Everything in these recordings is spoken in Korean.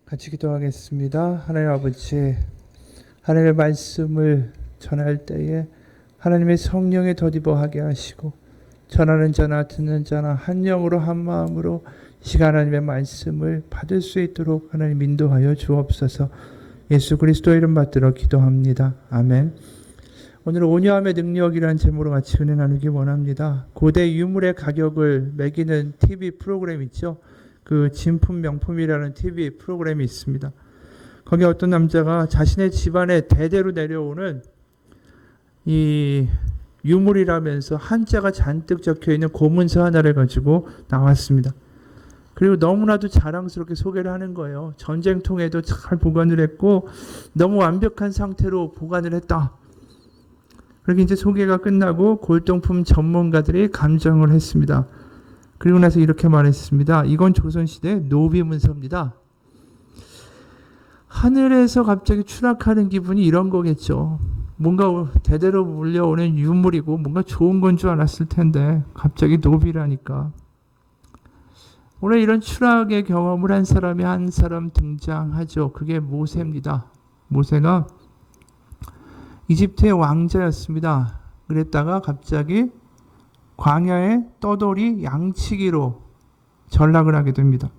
같이 기도하겠습니다. 하나님 아버지, 하나님의 말씀을 전할 때에 하나님의 성령에 덧입어하게 하시고 전하는 자나 듣는 자나 한 영으로 한 마음으로 이 시간 하나님의 말씀을 받을 수 있도록 하나님 인도하여 주옵소서. 예수 그리스도의 이름 받들어 기도합니다. 아멘. 오늘 온유함의 능력이라는 제목으로 같이 은혜 나누기 원합니다. 고대 유물의 가격을 매기는 TV 프로그램 있죠. 그 진품 명품이라는 TV 프로그램이 있습니다. 거기 어떤 남자가 자신의 집안에 대대로 내려오는 이 유물이라면서 한자가 잔뜩 적혀있는 고문서 하나를 가지고 나왔습니다. 그리고 너무나도 자랑스럽게 소개를 하는 거예요. 전쟁통에도 잘 보관을 했고 너무 완벽한 상태로 보관을 했다. 그렇게 이제 소개가 끝나고 골동품 전문가들이 감정을 했습니다. 그리고 나서 이렇게 말했습니다. 이건 조선시대 노비 문서입니다. 하늘에서 갑자기 추락하는 기분이 이런 거겠죠. 뭔가 대대로 물려오는 유물이고 뭔가 좋은 건 줄 알았을 텐데 갑자기 노비라니까. 오늘 이런 추락의 경험을 한 사람이 한 사람 등장하죠. 그게 모세입니다. 모세가 이집트의 왕자였습니다. 그랬다가 갑자기 광야의 떠돌이 양치기로 전락을 하게 됩니다.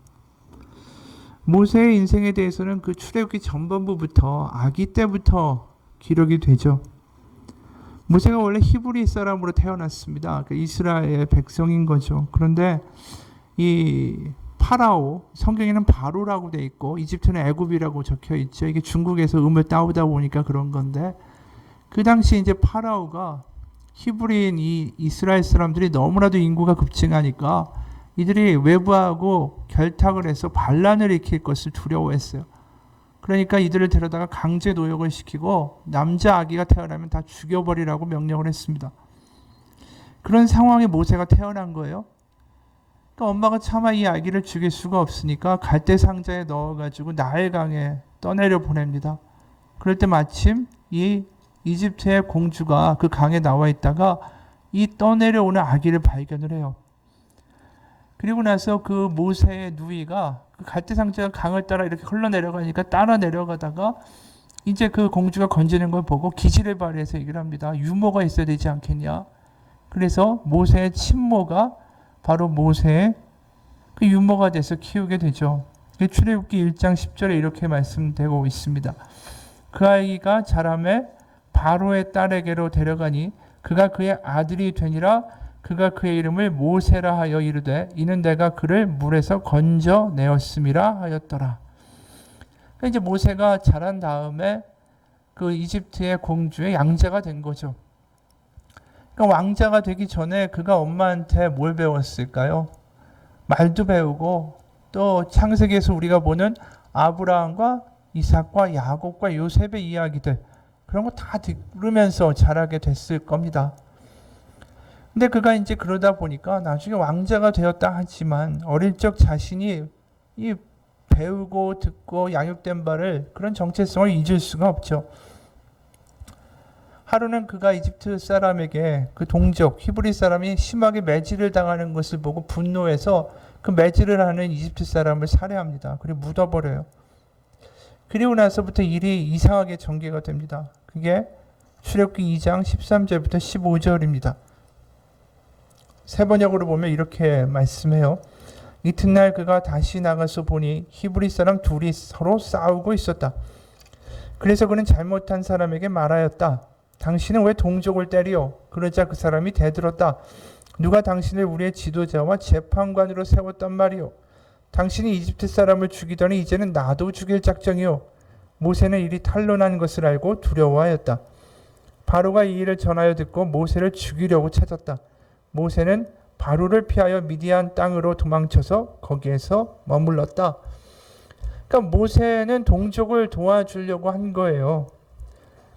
모세의 인생에 대해서는 그 출애굽기 전반부부터 아기 때부터 기록이 되죠. 모세가 원래 히브리 사람으로 태어났습니다. 그 이스라엘의 백성인 거죠. 그런데 이 파라오, 성경에는 바로라고 돼 있고 이집트는 애굽이라고 적혀 있죠. 이게 중국에서 음을 따오다 보니까 그런 건데 그 당시 이제 파라오가 히브리인 이 이스라엘 사람들이 너무나도 인구가 급증하니까 이들이 외부하고 결탁을 해서 반란을 일으킬 것을 두려워했어요. 그러니까 이들을 데려다가 강제 노역을 시키고 남자 아기가 태어나면 다 죽여버리라고 명령을 했습니다. 그런 상황에 모세가 태어난 거예요. 그러니까 엄마가 차마 이 아기를 죽일 수가 없으니까 갈대 상자에 넣어가지고 나일강에 떠내려 보냅니다. 그럴 때 마침 이 이집트의 공주가 그 강에 나와 있다가 이 떠내려오는 아기를 발견을 해요. 그리고 나서 그 모세의 누이가 그 갈대상자가 강을 따라 이렇게 흘러내려가니까 따라 내려가다가 이제 그 공주가 건지는 걸 보고 기지를 발휘해서 얘기를 합니다. 유모가 있어야 되지 않겠냐. 그래서 모세의 친모가 바로 모세의 그 유모가 돼서 키우게 되죠. 출애굽기 1장 10절에 이렇게 말씀되고 있습니다. 그 아이가 자라매 바로의 딸에게로 데려가니 그가 그의 아들이 되니라. 그가 그의 이름을 모세라 하여 이르되 이는 내가 그를 물에서 건져내었음이라 하였더라. 이제 모세가 자란 다음에 그 이집트의 공주의 양자가 된 거죠. 그러니까 왕자가 되기 전에 그가 엄마한테 뭘 배웠을까요? 말도 배우고 또 창세기에서 우리가 보는 아브라함과 이삭과 야곱과 요셉의 이야기들 그런 거 다 들으면서 자라게 됐을 겁니다. 근데 그가 이제 그러다 보니까 나중에 왕자가 되었다 하지만 어릴 적 자신이 이 배우고 듣고 양육된 바를 그런 정체성을 잊을 수가 없죠. 하루는 그가 이집트 사람에게 그 동족 히브리 사람이 심하게 매질을 당하는 것을 보고 분노해서 그 매질을 하는 이집트 사람을 살해합니다. 그리고 묻어버려요. 그리고 나서부터 일이 이상하게 전개가 됩니다. 그게 출애굽기 2장 13절부터 15절입니다. 세 번역으로 보면 이렇게 말씀해요. 이튿날 그가 다시 나가서 보니 히브리 사람 둘이 서로 싸우고 있었다. 그래서 그는 잘못한 사람에게 말하였다. 당신은 왜 동족을 때리오? 그러자 그 사람이 대들었다. 누가 당신을 우리의 지도자와 재판관으로 세웠단 말이오? 당신이 이집트 사람을 죽이더니 이제는 나도 죽일 작정이오. 모세는 일이 탄로난 것을 알고 두려워하였다. 바로가 이 일을 전하여 듣고 모세를 죽이려고 찾았다. 모세는 바로를 피하여 미디안 땅으로 도망쳐서 거기에서 머물렀다. 그러니까 모세는 동족을 도와주려고 한 거예요.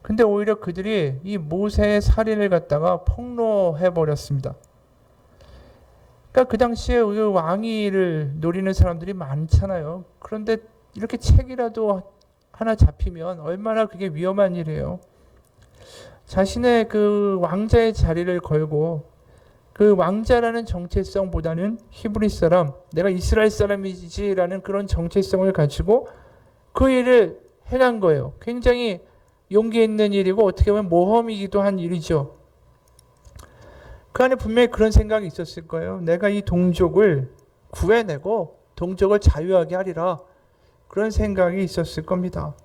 근데 오히려 그들이 이 모세의 살인을 갖다가 폭로해 버렸습니다. 그러니까 그 당시에 왕위를 노리는 사람들이 많잖아요. 그런데 이렇게 책이라도 하나 잡히면 얼마나 그게 위험한 일이에요. 자신의 그 왕자의 자리를 걸고 그 왕자라는 정체성보다는 히브리 사람, 내가 이스라엘 사람이지라는 그런 정체성을 가지고 그 일을 해간 거예요. 굉장히 용기 있는 일이고 어떻게 보면 모험이기도 한 일이죠. 그 안에 분명히 그런 생각이 있었을 거예요. 내가 이 동족을 구해내고 동족을 자유하게 하리라. 그런 생각이 있었을 겁니다.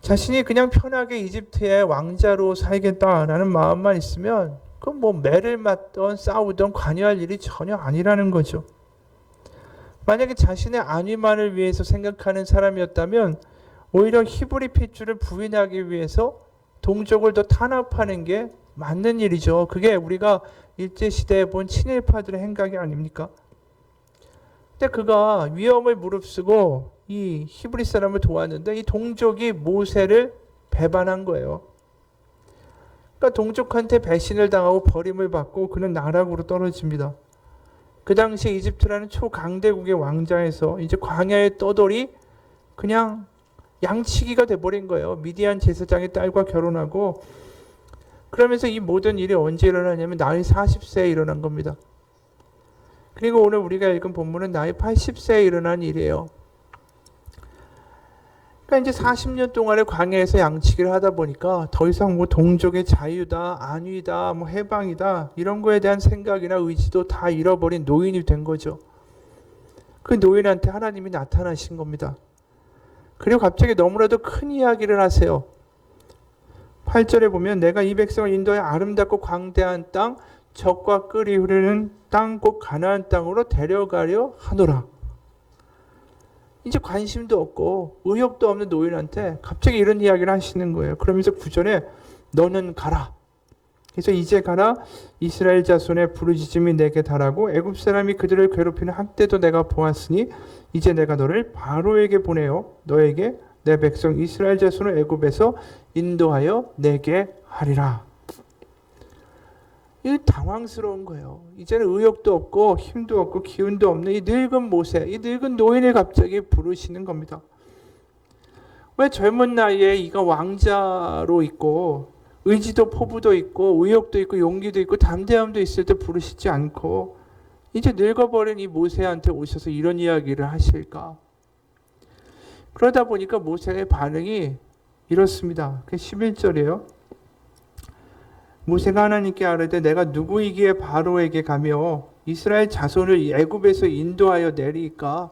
자신이 그냥 편하게 이집트의 왕자로 살겠다라는 마음만 있으면 그건 뭐 매를 맞던 싸우던 관여할 일이 전혀 아니라는 거죠. 만약에 자신의 안위만을 위해서 생각하는 사람이었다면 오히려 히브리 핏줄을 부인하기 위해서 동족을 더 탄압하는 게 맞는 일이죠. 그게 우리가 일제시대에 본 친일파들의 행각이 아닙니까? 근데 그가 위험을 무릅쓰고 이 히브리 사람을 도왔는데 이 동족이 모세를 배반한 거예요. 그러니까 동족한테 배신을 당하고 버림을 받고 그는 나락으로 떨어집니다. 그 당시 이집트라는 초강대국의 왕자에서 이제 광야의 떠돌이 그냥 양치기가 돼버린 거예요. 미디안 제사장의 딸과 결혼하고 그러면서 이 모든 일이 언제 일어나냐면 나이 40세에 일어난 겁니다. 그리고 오늘 우리가 읽은 본문은 나이 80세에 일어난 일이에요. 그러니까 이제 40년 동안의 광야에서 양치기를 하다 보니까 더 이상 뭐 동족의 자유다, 안위다, 뭐 해방이다 이런 거에 대한 생각이나 의지도 다 잃어버린 노인이 된 거죠. 그 노인한테 하나님이 나타나신 겁니다. 그리고 갑자기 너무나도 큰 이야기를 하세요. 8절에 보면 내가 이 백성을 인도해 아름답고 광대한 땅, 젖과 꿀이 흐르는 땅, 곧 가나안 땅으로 데려가려 하노라. 이제 관심도 없고 의욕도 없는 노인한테 갑자기 이런 이야기를 하시는 거예요. 그러면서 9절에 너는 가라. 그래서 이제 가라. 이스라엘 자손의 부르짖음이 내게 달하고 애굽 사람이 그들을 괴롭히는 학대도 내가 보았으니 이제 내가 너를 바로에게 보내어 너에게 내 백성 이스라엘 자손을 애굽에서 인도하여 내게 하리라. 이 당황스러운 거예요. 이제는 의욕도 없고 힘도 없고 기운도 없는 이 늙은 모세, 이 늙은 노인을 갑자기 부르시는 겁니다. 왜 젊은 나이에 이가 왕자로 있고 의지도 포부도 있고 의욕도 있고 용기도 있고 담대함도 있을 때 부르시지 않고 이제 늙어버린 이 모세한테 오셔서 이런 이야기를 하실까? 그러다 보니까 모세의 반응이 이렇습니다. 11절이에요. 모세가 하나님께 아뢰되 내가 누구이기에 바로에게 가며 이스라엘 자손을 애굽에서 인도하여 내리까?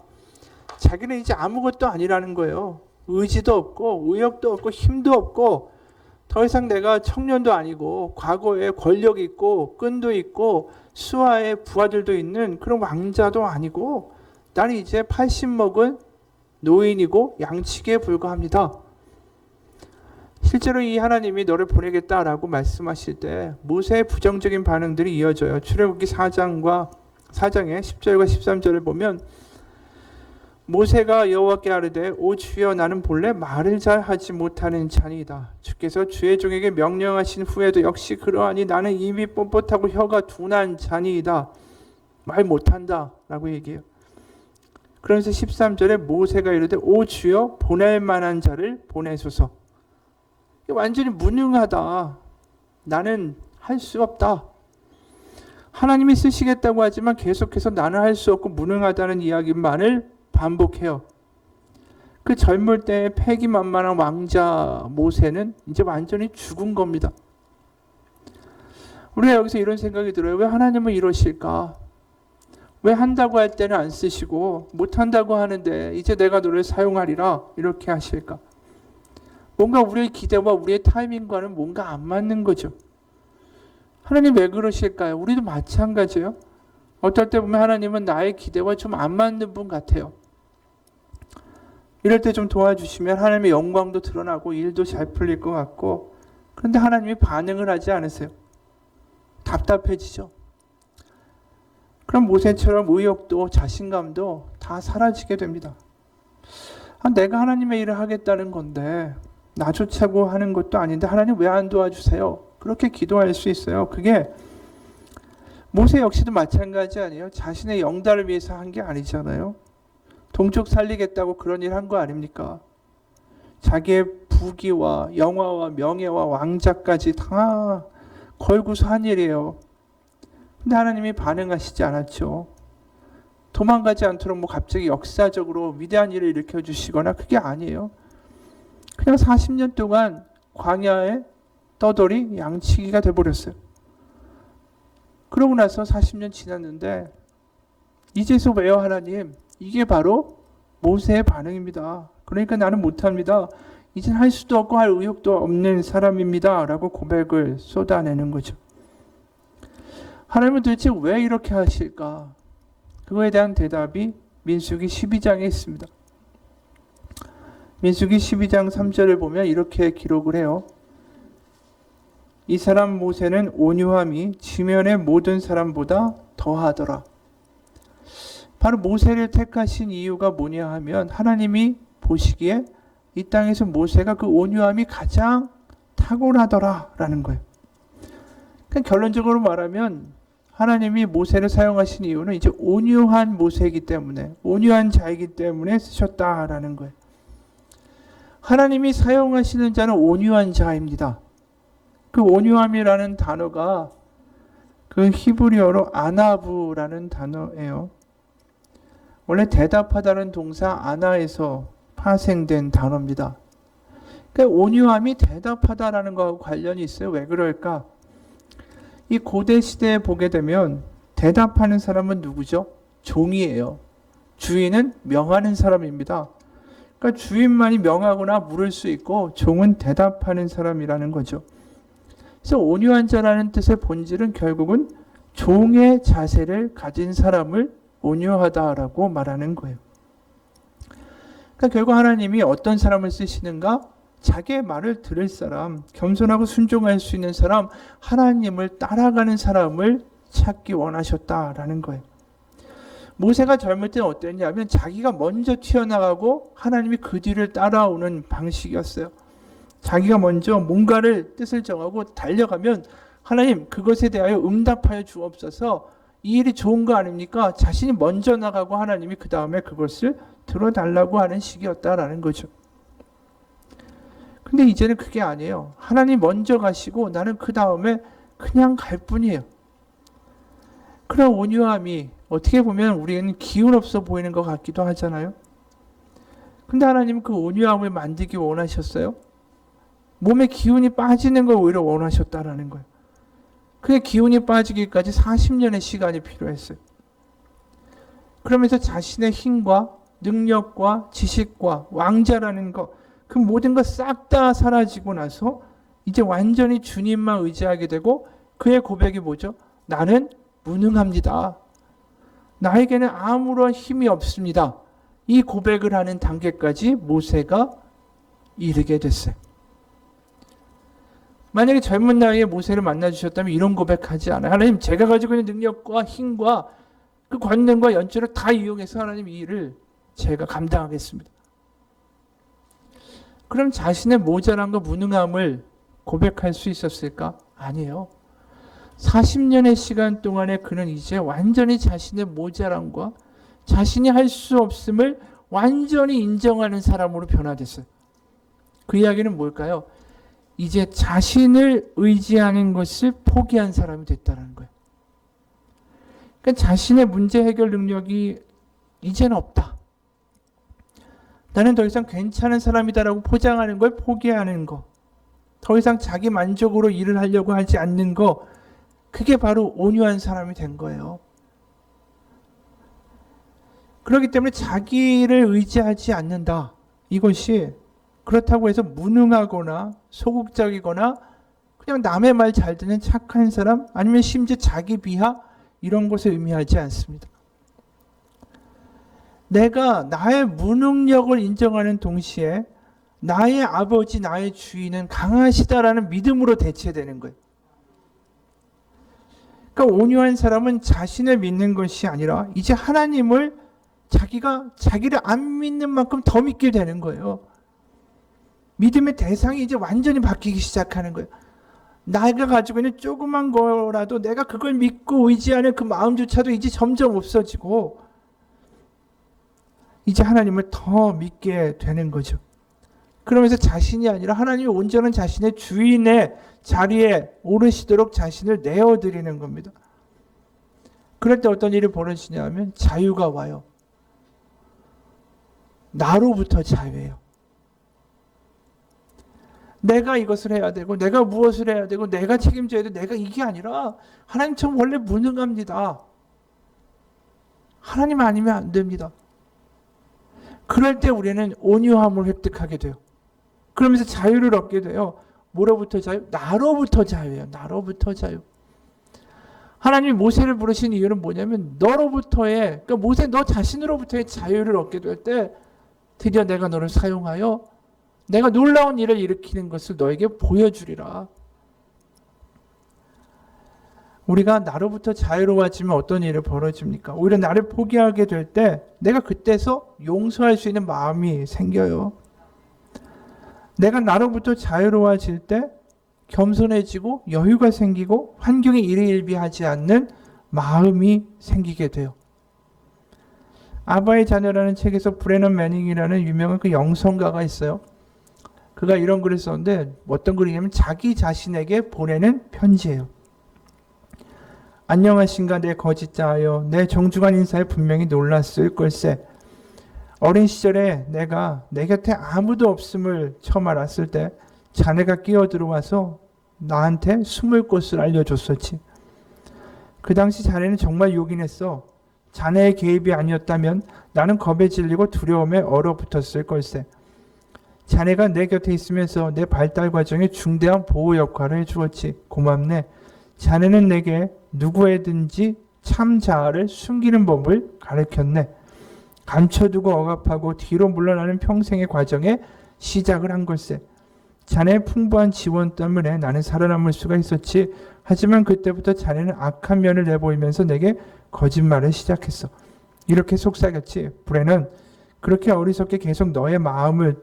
자기는 이제 아무것도 아니라는 거예요. 의지도 없고 의욕도 없고 힘도 없고 더 이상 내가 청년도 아니고 과거에 권력이 있고 끈도 있고 수하의 부하들도 있는 그런 왕자도 아니고 나는 이제 80 먹은 노인이고 양치기에 불과합니다. 실제로 이 하나님이 너를 보내겠다라고 말씀하실 때 모세의 부정적인 반응들이 이어져요. 출애굽기 4장의 10절과 13절을 보면 모세가 여호와께 아뢰되 오 주여 나는 본래 말을 잘 하지 못하는 자니이다. 주께서 주의 종에게 명령하신 후에도 역시 그러하니 나는 입이 뻣뻣하고 혀가 둔한 자니이다. 말 못한다 라고 얘기해요. 그러면서 13절에 모세가 이르되 오 주여 보낼 만한 자를 보내소서. 완전히 무능하다. 나는 할 수 없다. 하나님이 쓰시겠다고 하지만 계속해서 나는 할 수 없고 무능하다는 이야기만을 반복해요. 그 젊을 때의 패기만만한 왕자 모세는 이제 완전히 죽은 겁니다. 우리가 여기서 이런 생각이 들어요. 왜 하나님은 이러실까? 왜 한다고 할 때는 안 쓰시고 못한다고 하는데 이제 내가 너를 사용하리라 이렇게 하실까? 뭔가 우리의 기대와 우리의 타이밍과는 뭔가 안 맞는 거죠. 하나님 왜 그러실까요? 우리도 마찬가지예요. 어떨 때 보면 하나님은 나의 기대와 좀 안 맞는 분 같아요. 이럴 때 좀 도와주시면 하나님의 영광도 드러나고 일도 잘 풀릴 것 같고 그런데 하나님이 반응을 하지 않으세요. 답답해지죠. 그럼 모세처럼 의욕도 자신감도 다 사라지게 됩니다. 내가 하나님의 일을 하겠다는 건데 나 좋자고 하는 것도 아닌데 하나님 왜 안 도와주세요? 그렇게 기도할 수 있어요. 그게 모세 역시도 마찬가지 아니에요? 자신의 영달을 위해서 한 게 아니잖아요. 동족 살리겠다고 그런 일 한 거 아닙니까? 자기의 부귀와 영화와 명예와 왕자까지 다 걸고서 한 일이에요. 근데 하나님이 반응하시지 않았죠. 도망가지 않도록 뭐 갑자기 역사적으로 위대한 일을 일으켜 주시거나 그게 아니에요. 그냥 40년 동안 광야에 떠돌이 양치기가 돼버렸어요. 그러고 나서 40년 지났는데 이제서 왜요 하나님? 이게 바로 모세의 반응입니다. 그러니까 나는 못합니다. 이젠 할 수도 없고 할 의욕도 없는 사람입니다. 라고 고백을 쏟아내는 거죠. 하나님은 도대체 왜 이렇게 하실까? 그거에 대한 대답이 민수기 12장에 있습니다. 민수기 12장 3절을 보면 이렇게 기록을 해요. 이 사람 모세는 온유함이 지면의 모든 사람보다 더하더라. 바로 모세를 택하신 이유가 뭐냐 하면 하나님이 보시기에 이 땅에서 모세가 그 온유함이 가장 탁월하더라라는 거예요. 그러니까 결론적으로 말하면 하나님이 모세를 사용하신 이유는 이제 온유한 모세이기 때문에, 온유한 자이기 때문에 쓰셨다라는 거예요. 하나님이 사용하시는 자는 온유한 자입니다. 그 온유함이라는 단어가 그 히브리어로 아나부라는 단어예요. 원래 대답하다는 동사 아나에서 파생된 단어입니다. 그러니까 온유함이 대답하다라는 것하고 관련이 있어요. 왜 그럴까? 이 고대 시대에 보게 되면 대답하는 사람은 누구죠? 종이에요. 주인은 명하는 사람입니다. 그러니까 주인만이 명하거나 물을 수 있고 종은 대답하는 사람이라는 거죠. 그래서 온유한 자라는 뜻의 본질은 결국은 종의 자세를 가진 사람을 온유하다라고 말하는 거예요. 그러니까 결국 하나님이 어떤 사람을 쓰시는가? 자기의 말을 들을 사람, 겸손하고 순종할 수 있는 사람, 하나님을 따라가는 사람을 찾기 원하셨다라는 거예요. 모세가 젊을 때는 어땠냐면 자기가 먼저 튀어나가고 하나님이 그 뒤를 따라오는 방식이었어요. 자기가 먼저 뭔가를 뜻을 정하고 달려가면 하나님 그것에 대하여 응답하여 주옵소서. 이 일이 좋은 거 아닙니까? 자신이 먼저 나가고 하나님이 그 다음에 그것을 들어달라고 하는 식이었다라는 거죠. 근데 이제는 그게 아니에요. 하나님 먼저 가시고 나는 그 다음에 그냥 갈 뿐이에요. 그런 온유함이 어떻게 보면 우리는 기운 없어 보이는 것 같기도 하잖아요. 근데 하나님은 그 온유함을 만들기 원하셨어요. 몸에 기운이 빠지는 걸 오히려 원하셨다라는 거예요. 그게 기운이 빠지기까지 40년의 시간이 필요했어요. 그러면서 자신의 힘과 능력과 지식과 왕자라는 것, 그 모든 것 싹 다 사라지고 나서 이제 완전히 주님만 의지하게 되고 그의 고백이 뭐죠? 나는 무능합니다. 나에게는 아무런 힘이 없습니다. 이 고백을 하는 단계까지 모세가 이르게 됐어요. 만약에 젊은 나이에 모세를 만나주셨다면 이런 고백하지 않아요. 하나님 제가 가지고 있는 능력과 힘과 그 권능과 연주를 다 이용해서 하나님 이 일을 제가 감당하겠습니다. 그럼 자신의 모자란과 무능함을 고백할 수 있었을까? 아니에요. 40년의 시간 동안에 그는 이제 완전히 자신의 모자람과 자신이 할 수 없음을 완전히 인정하는 사람으로 변화됐어요. 그 이야기는 뭘까요? 이제 자신을 의지하는 것을 포기한 사람이 됐다는 거예요. 그러니까 자신의 문제 해결 능력이 이제는 없다. 나는 더 이상 괜찮은 사람이다라고 포장하는 걸 포기하는 거. 더 이상 자기 만족으로 일을 하려고 하지 않는 거. 그게 바로 온유한 사람이 된 거예요. 그렇기 때문에 자기를 의지하지 않는다. 이것이 그렇다고 해서 무능하거나 소극적이거나 그냥 남의 말 잘 듣는 착한 사람 아니면 심지어 자기 비하 이런 것을 의미하지 않습니다. 내가 나의 무능력을 인정하는 동시에 나의 아버지, 나의 주인은 강하시다라는 믿음으로 대체되는 거예요. 그러니까 온유한 사람은 자신을 믿는 것이 아니라 이제 하나님을 자기를 안 믿는 만큼 더 믿게 되는 거예요. 믿음의 대상이 이제 완전히 바뀌기 시작하는 거예요. 내가 가지고 있는 조그만 거라도 내가 그걸 믿고 의지하는 그 마음조차도 이제 점점 없어지고 이제 하나님을 더 믿게 되는 거죠. 그러면서 자신이 아니라 하나님이 온전한 자신의 주인의 자리에 오르시도록 자신을 내어드리는 겁니다. 그럴 때 어떤 일이 벌어지냐면 자유가 와요. 나로부터 자유예요. 내가 이것을 해야 되고 내가 무엇을 해야 되고 내가 책임져야 돼. 내가 이게 아니라 하나님 저 원래 무능합니다. 하나님 아니면 안 됩니다. 그럴 때 우리는 온유함을 획득하게 돼요. 그러면서 자유를 얻게 돼요. 뭐로부터 자유? 나로부터 자유예요. 나로부터 자유. 하나님이 모세를 부르신 이유는 뭐냐면 너로부터의, 그러니까 모세 너 자신으로부터의 자유를 얻게 될 때 드디어 내가 너를 사용하여 내가 놀라운 일을 일으키는 것을 너에게 보여주리라. 우리가 나로부터 자유로워지면 어떤 일이 벌어집니까? 오히려 나를 포기하게 될 때 내가 그때서 용서할 수 있는 마음이 생겨요. 내가 나로부터 자유로워질 때 겸손해지고 여유가 생기고 환경에 일희일비하지 않는 마음이 생기게 돼요. 아바의 자녀라는 책에서 브레넌 매닝이라는 유명한 그 영성가가 있어요. 그가 이런 글을 썼는데 어떤 글이냐면 자기 자신에게 보내는 편지예요. 안녕하신가 내 거짓자하여 내 정중한 인사에 분명히 놀랐을 걸세. 어린 시절에 내가 내 곁에 아무도 없음을 처음 알았을 때 자네가 끼어들어와서 나한테 숨을 곳을 알려줬었지. 그 당시 자네는 정말 요긴했어. 자네의 개입이 아니었다면 나는 겁에 질리고 두려움에 얼어붙었을 걸세. 자네가 내 곁에 있으면서 내 발달 과정에 중대한 보호 역할을 해주었지. 고맙네. 자네는 내게 누구에든지 참 자아를 숨기는 법을 가르쳤네. 감춰두고 억압하고 뒤로 물러나는 평생의 과정에 시작을 한 걸세. 자네의 풍부한 지원 때문에 나는 살아남을 수가 있었지. 하지만 그때부터 자네는 악한 면을 내보이면서 내게 거짓말을 시작했어. 이렇게 속삭였지. 브레는 그렇게 어리석게 계속 너의 마음을,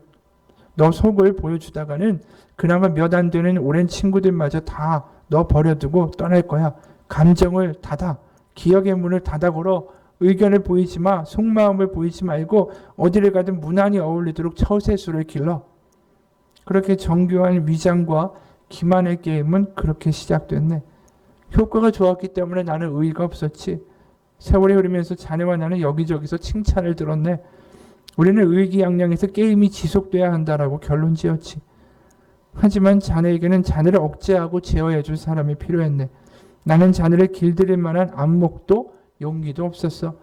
너 속을 보여주다가는 그나마 몇 안 되는 오랜 친구들마저 다 너 버려두고 떠날 거야. 감정을 닫아. 기억의 문을 닫아 걸어. 의견을 보이지 마. 속마음을 보이지 말고 어디를 가든 무난히 어울리도록 처세술을 길러. 그렇게 정교한 위장과 기만의 게임은 그렇게 시작됐네. 효과가 좋았기 때문에 나는 의의가 없었지. 세월이 흐르면서 자네와 나는 여기저기서 칭찬을 들었네. 우리는 의기양양해서 게임이 지속돼야 한다라고 결론 지었지. 하지만 자네에게는 자네를 억제하고 제어해 줄 사람이 필요했네. 나는 자네를 길들일 만한 안목도 용기도 없었어.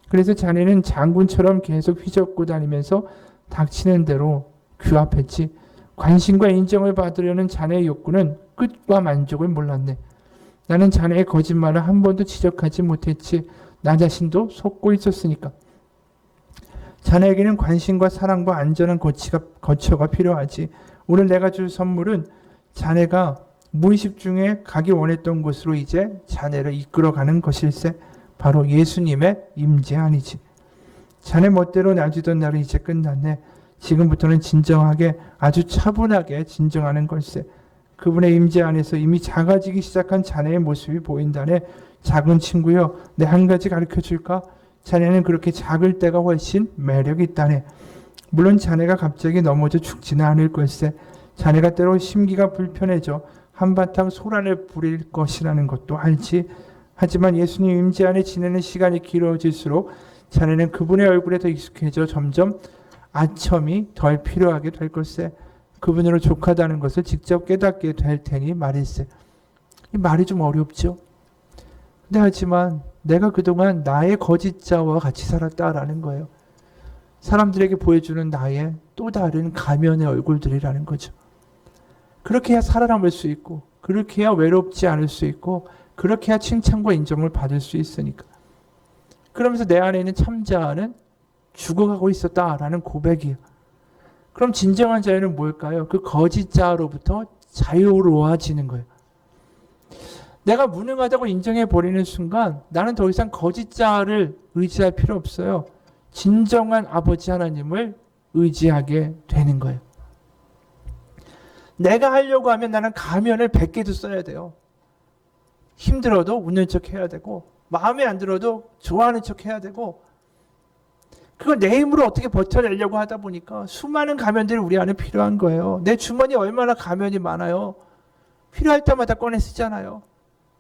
그래서 자네는 장군처럼 계속 휘젓고 다니면서 닥치는 대로 규합했지. 관심과 인정을 받으려는 자네의 욕구는 끝과 만족을 몰랐네. 나는 자네의 거짓말을 한 번도 지적하지 못했지. 나 자신도 속고 있었으니까. 자네에게는 관심과 사랑과 안전한 거처가 필요하지. 오늘 내가 줄 선물은 자네가 무의식 중에 가기 원했던 곳으로 이제 자네를 이끌어가는 것일세. 바로 예수님의 임재안이지. 자네 멋대로 놔주던 날은 이제 끝났네. 지금부터는 진정하게 아주 차분하게 진정하는 걸세. 그분의 임재 안에서 이미 작아지기 시작한 자네의 모습이 보인다네. 작은 친구여, 내 한 가지 가르쳐줄까? 자네는 그렇게 작을 때가 훨씬 매력이 있다네. 물론 자네가 갑자기 넘어져 죽지는 않을 걸세. 자네가 때로 심기가 불편해져 한바탕 소란을 부릴 것이라는 것도 알지. 하지만 예수님 임재 안에 지내는 시간이 길어질수록 자네는 그분의 얼굴에 더 익숙해져 점점 아첨이 덜 필요하게 될 걸세. 그분으로 족하다는 것을 직접 깨닫게 될 테니 말일세. 이 말이 좀 어렵죠. 근데 하지만 내가 그동안 나의 거짓자와 같이 살았다라는 거예요. 사람들에게 보여주는 나의 또 다른 가면의 얼굴들이라는 거죠. 그렇게 해야 살아남을 수 있고, 그렇게 해야 외롭지 않을 수 있고, 그렇게 해야 칭찬과 인정을 받을 수 있으니까. 그러면서 내 안에 있는 참자아는 죽어가고 있었다라는 고백이에요. 그럼 진정한 자유는 뭘까요? 그 거짓자로부터 자유로워지는 거예요. 내가 무능하다고 인정해버리는 순간 나는 더 이상 거짓자를 의지할 필요 없어요. 진정한 아버지 하나님을 의지하게 되는 거예요. 내가 하려고 하면 나는 가면을 100개도 써야 돼요. 힘들어도 웃는 척 해야 되고, 마음에 안 들어도 좋아하는 척 해야 되고, 그걸 내 힘으로 어떻게 버텨내려고 하다 보니까 수많은 가면들이 우리 안에 필요한 거예요. 내 주머니에 얼마나 가면이 많아요. 필요할 때마다 꺼내 쓰잖아요.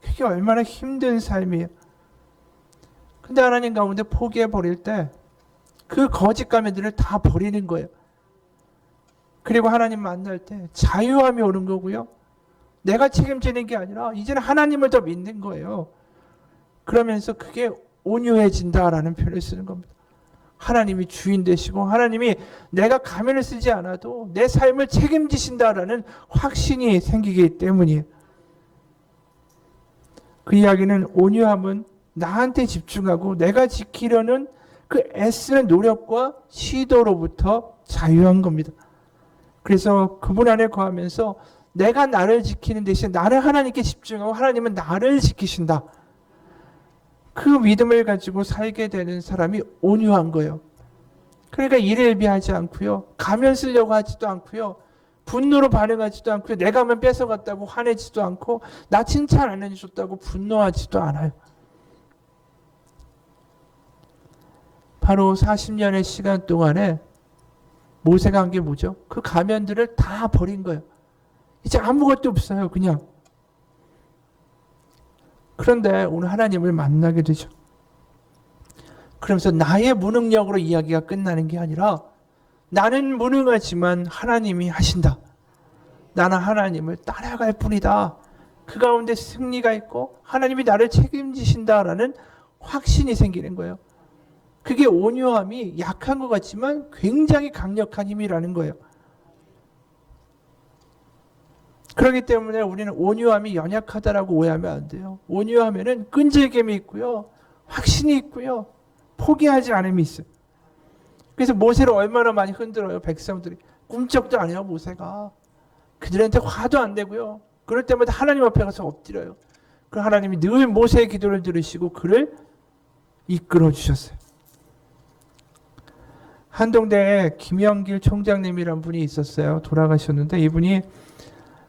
그게 얼마나 힘든 삶이에요. 근데 하나님 가운데 포기해 버릴 때 그 거짓 가면들을 다 버리는 거예요. 그리고 하나님 만날 때 자유함이 오는 거고요. 내가 책임지는 게 아니라 이제는 하나님을 더 믿는 거예요. 그러면서 그게 온유해진다라는 표현을 쓰는 겁니다. 하나님이 주인 되시고 하나님이 내가 가면을 쓰지 않아도 내 삶을 책임지신다라는 확신이 생기기 때문이에요. 그 이야기는 온유함은 나한테 집중하고 내가 지키려는 그 애쓰는 노력과 시도로부터 자유한 겁니다. 그래서 그분 안에 거하면서 내가 나를 지키는 대신 나를 하나님께 집중하고 하나님은 나를 지키신다. 그 믿음을 가지고 살게 되는 사람이 온유한 거예요. 그러니까 일일비하지 않고요. 가면 쓰려고 하지도 않고요. 분노로 반응하지도 않고요. 내가 하면 뺏어갔다고 화내지도 않고 나 칭찬 안 해줬다고 분노하지도 않아요. 바로 40년의 시간 동안에 모세가 한 게 뭐죠? 그 가면들을 다 버린 거예요. 이제 아무것도 없어요. 그냥. 그런데 오늘 하나님을 만나게 되죠. 그러면서 나의 무능력으로 이야기가 끝나는 게 아니라 나는 무능하지만 하나님이 하신다. 나는 하나님을 따라갈 뿐이다. 그 가운데 승리가 있고 하나님이 나를 책임지신다라는 확신이 생기는 거예요. 그게 온유함이 약한 것 같지만 굉장히 강력한 힘이라는 거예요. 그렇기 때문에 우리는 온유함이 연약하다라고 오해하면 안 돼요. 온유하면은 끈질김이 있고요. 확신이 있고요. 포기하지 않음이 있어요. 그래서 모세를 얼마나 많이 흔들어요. 백성들이. 꿈쩍도 안 해요. 모세가. 그들한테 화도 안 내고요. 그럴 때마다 하나님 앞에 가서 엎드려요. 그 하나님이 늘 모세의 기도를 들으시고 그를 이끌어 주셨어요. 한동대에 김영길 총장님이란 분이 있었어요. 돌아가셨는데 이분이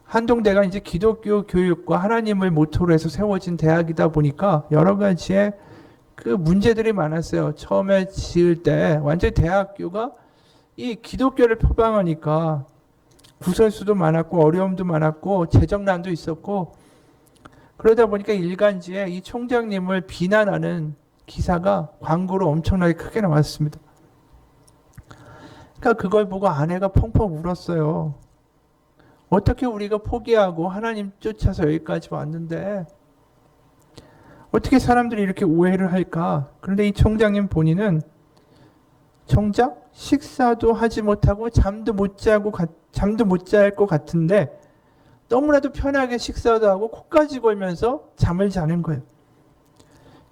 한동대가 이제 기독교 교육과 하나님을 모토로 해서 세워진 대학이다 보니까 여러 가지의 그 문제들이 많았어요. 처음에 지을 때 완전히 대학교가 이 기독교를 표방하니까 구설수도 많았고 어려움도 많았고 재정난도 있었고 그러다 보니까 일간지에 이 총장님을 비난하는 기사가 광고로 엄청나게 크게 나왔습니다. 그러니까 그걸 보고 아내가 펑펑 울었어요. 어떻게 우리가 포기하고 하나님 쫓아서 여기까지 왔는데 어떻게 사람들이 이렇게 오해를 할까? 그런데 이 총장님 본인은 정작 식사도 하지 못하고 잠도 못 잘 것 같은데 너무나도 편하게 식사도 하고 코까지 골면서 잠을 자는 거예요.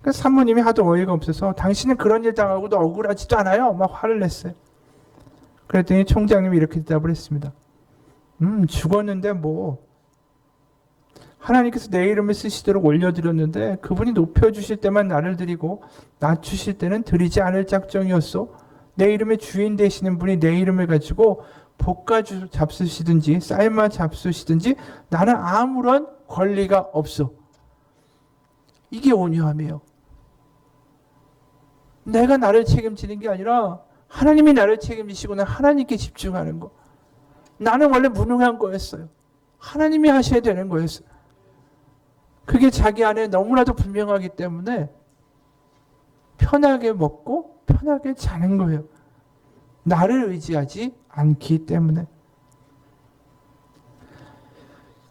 그러니까 사모님이 하도 어이가 없어서 당신은 그런 일 당하고도 억울하지도 않아요? 막 화를 냈어요. 그랬더니 총장님이 이렇게 대답을 했습니다. 죽었는데 뭐 하나님께서 내 이름을 쓰시도록 올려드렸는데 그분이 높여주실 때만 나를 드리고 낮추실 때는 드리지 않을 작정이었소. 내 이름의 주인 되시는 분이 내 이름을 가지고 볶아 잡수시든지 삶아 잡수시든지 나는 아무런 권리가 없어. 이게 온유함이에요. 내가 나를 책임지는 게 아니라 하나님이 나를 책임지시고 난 하나님께 집중하는 거. 나는 원래 무능한 거였어요. 하나님이 하셔야 되는 거였어요. 그게 자기 안에 너무나도 분명하기 때문에 편하게 먹고 편하게 자는 거예요. 나를 의지하지 않기 때문에.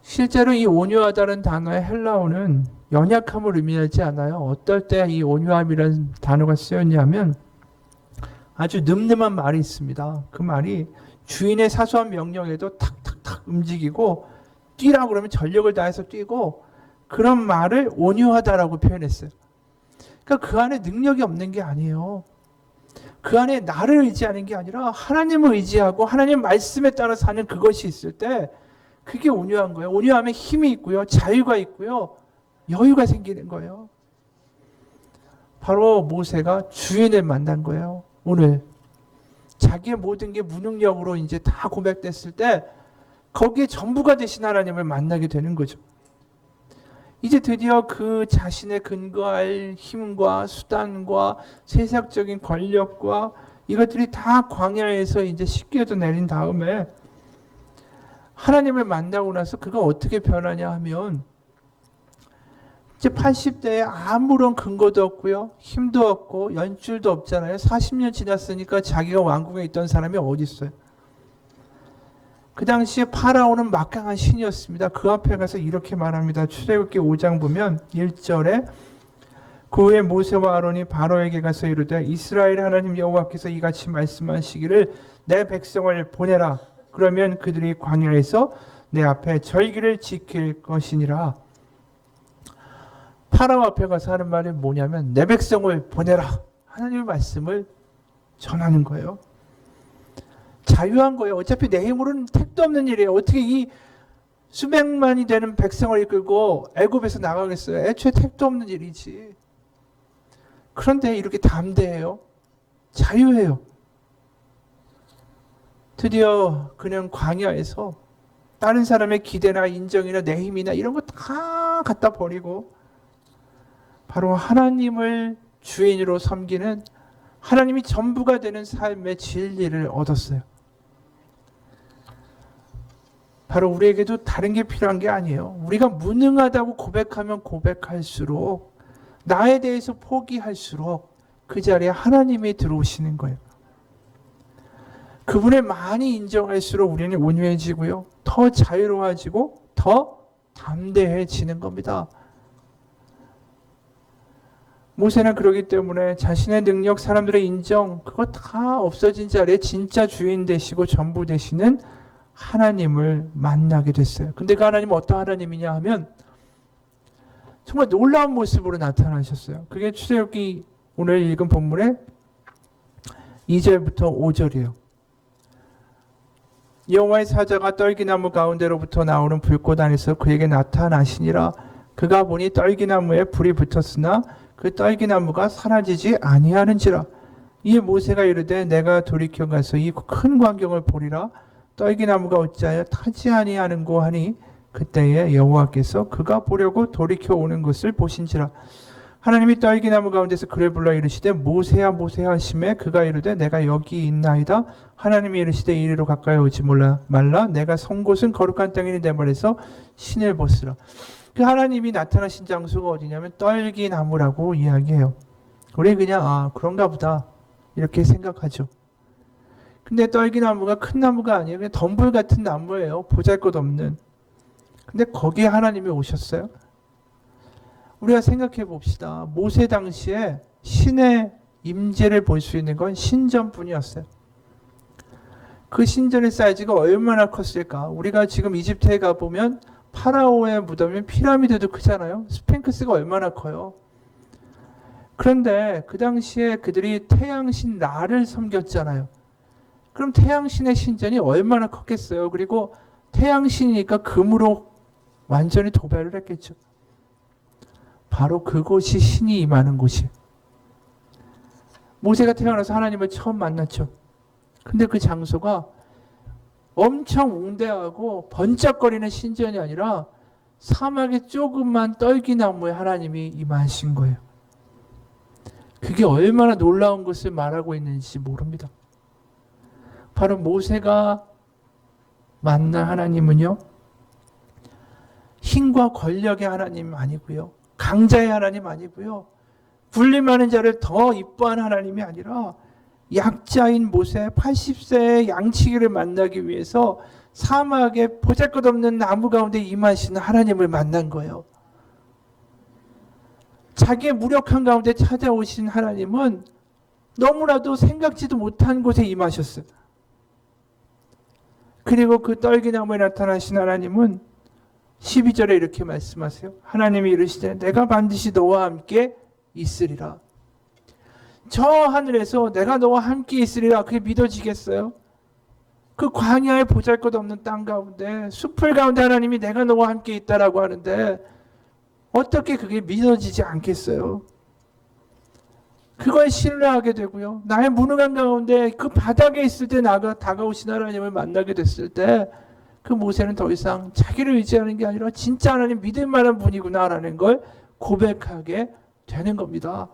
실제로 이 온유하다는 단어의 헬라어는 연약함을 의미하지 않아요. 어떨 때 이 온유함이라는 단어가 쓰였냐면 아주 늠름한 말이 있습니다. 그 말이 주인의 사소한 명령에도 탁탁탁 움직이고 뛰라고 그러면 전력을 다해서 뛰고 그런 말을 온유하다라고 표현했어요. 그러니까 그 안에 능력이 없는 게 아니에요. 그 안에 나를 의지하는 게 아니라 하나님을 의지하고 하나님 말씀에 따라 사는 그것이 있을 때 그게 온유한 거예요. 온유함에 힘이 있고요. 자유가 있고요. 여유가 생기는 거예요. 바로 모세가 주인을 만난 거예요. 오늘 자기의 모든 게 무능력으로 이제 다 고백됐을 때 거기에 전부가 되신 하나님을 만나게 되는 거죠. 이제 드디어 그 자신의 근거할 힘과 수단과 세상적인 권력과 이것들이 다 광야에서 이제 씻겨져 내린 다음에 하나님을 만나고 나서 그가 어떻게 변하냐 하면 이제 80대에 아무런 근거도 없고요. 힘도 없고 연줄도 없잖아요. 40년 지났으니까 자기가 왕궁에 있던 사람이 어디 있어요. 그 당시에 파라오는 막강한 신이었습니다. 그 앞에 가서 이렇게 말합니다. 출애굽기 5장 보면 1절에 그 후에 모세와 아론이 바로에게 가서 이르되 이스라엘 하나님 여호와께서 이같이 말씀하시기를 내 백성을 보내라. 그러면 그들이 광야에서 내 앞에 절기를 지킬 것이니라. 파라오 앞에 가서 하는 말이 뭐냐면 내 백성을 보내라. 하나님의 말씀을 전하는 거예요. 자유한 거예요. 어차피 내 힘으로는 택도 없는 일이에요. 어떻게 이 수백만이 되는 백성을 이끌고 애굽에서 나가겠어요. 애초에 택도 없는 일이지. 그런데 이렇게 담대해요. 자유해요. 드디어 그는 광야에서 다른 사람의 기대나 인정이나 내 힘이나 이런 거 다 갖다 버리고 바로 하나님을 주인으로 섬기는 하나님이 전부가 되는 삶의 진리를 얻었어요. 바로 우리에게도 다른 게 필요한 게 아니에요. 우리가 무능하다고 고백하면 고백할수록 나에 대해서 포기할수록 그 자리에 하나님이 들어오시는 거예요. 그분을 많이 인정할수록 우리는 온유해지고요. 더 자유로워지고 더 담대해지는 겁니다. 모세는 그러기 때문에 자신의 능력, 사람들의 인정 그거 다 없어진 자리에 진짜 주인 되시고 전부 되시는 하나님을 만나게 됐어요. 근데 그 하나님은 어떤 하나님이냐 하면 정말 놀라운 모습으로 나타나셨어요. 그게 출애굽기 오늘 읽은 본문의 2절부터 5절이에요. 여호와의 사자가 떨기나무 가운데로부터 나오는 불꽃 안에서 그에게 나타나시니라. 그가 보니 떨기나무에 불이 붙었으나 그 떨기나무가 사라지지 아니하는지라. 이에 모세가 이르되 내가 돌이켜 가서 이 큰 광경을 보리라. 떨기나무가 어찌하여 타지 아니하는고 하니 그때에 여호와께서 그가 보려고 돌이켜 오는 것을 보신지라. 하나님이 떨기나무 가운데서 그를 불러 이르시되 모세야 모세야 하시매 그가 이르되 내가 여기 있나이다. 하나님이 이르시되 이리로 가까이 오지 말라. 내가 선 곳은 거룩한 땅이니 내 말에서 신을 벗으라. 그 하나님이 나타나신 장소가 어디냐면 떨기나무라고 이야기해요. 우리 그냥 그런가 보다 이렇게 생각하죠. 근데 떨기나무가 큰 나무가 아니에요. 그냥 덤불 같은 나무예요. 보잘것없는. 근데 거기에 하나님이 오셨어요. 우리가 생각해 봅시다. 모세 당시에 신의 임재를 볼 수 있는 건 신전뿐이었어요. 그 신전의 사이즈가 얼마나 컸을까? 우리가 지금 이집트에 가보면 파라오의 무덤인 피라미드도 크잖아요. 스핑크스가 얼마나 커요. 그런데 그 당시에 그들이 태양신 라를 섬겼잖아요. 그럼 태양신의 신전이 얼마나 컸겠어요. 그리고 태양신이니까 금으로 완전히 도배를 했겠죠. 바로 그곳이 신이 임하는 곳이에요. 모세가 태어나서 하나님을 처음 만났죠. 근데 그 장소가 엄청 웅대하고 번쩍거리는 신전이 아니라 사막의 조그만 떨기나무에 하나님이 임하신 거예요. 그게 얼마나 놀라운 것을 말하고 있는지 모릅니다. 바로 모세가 만난 하나님은요, 힘과 권력의 하나님 아니고요, 강자의 하나님 아니고요, 군림하는 자를 더 이뻐한 하나님이 아니라 약자인 모세 80세의 양치기를 만나기 위해서 사막에 보잘것없는 나무 가운데 임하시는 하나님을 만난 거예요. 자기의 무력한 가운데 찾아오신 하나님은 너무나도 생각지도 못한 곳에 임하셨어요. 그리고 그 떨기나무에 나타나신 하나님은 12절에 이렇게 말씀하세요. 하나님이 이르시되 내가 반드시 너와 함께 있으리라. 저 하늘에서 내가 너와 함께 있으리라. 그게 믿어지겠어요? 그 광야에 보잘것없는 땅 가운데 숲을 가운데 하나님이 내가 너와 함께 있다라고 하는데 어떻게 그게 믿어지지 않겠어요? 그걸 신뢰하게 되고요. 나의 무능한 가운데 그 바닥에 있을 때 다가오신 하나님을 만나게 됐을 때 그 모세는 더 이상 자기를 의지하는 게 아니라 진짜 하나님 믿을 만한 분이구나라는 걸 고백하게 되는 겁니다.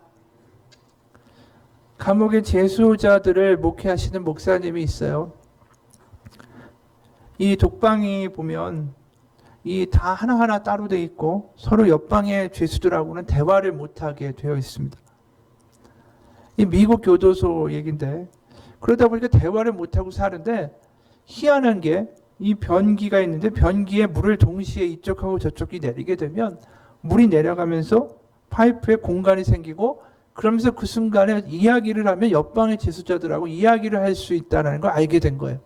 감옥의 재수자들을 목회하시는 목사님이 있어요. 이 독방이 보면 이 다 하나하나 따로 돼 있고 서로 옆방의 죄수들하고는 대화를 못하게 되어 있습니다. 이 미국 교도소 얘긴데 그러다 보니까 대화를 못하고 사는데 희한한 게 이 변기가 있는데 변기에 물을 동시에 이쪽하고 저쪽이 내리게 되면 물이 내려가면서 파이프에 공간이 생기고 그러면서 그 순간에 이야기를 하면 옆방의 재수자들하고 이야기를 할 수 있다는 걸 알게 된 거예요.